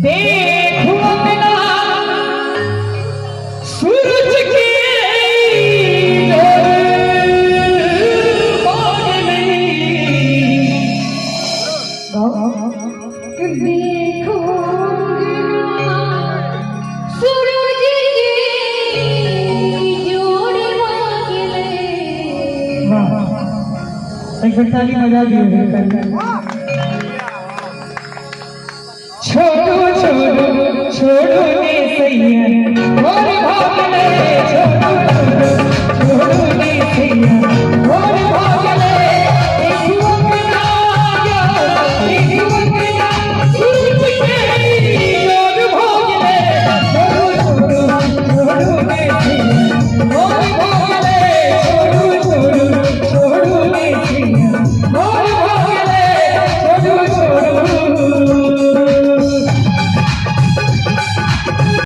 देखो अपना सूरज की देखो सूरज जोड़े मांगले एक ताली बजा दिए छोड़ो छोड़ो छोड़ो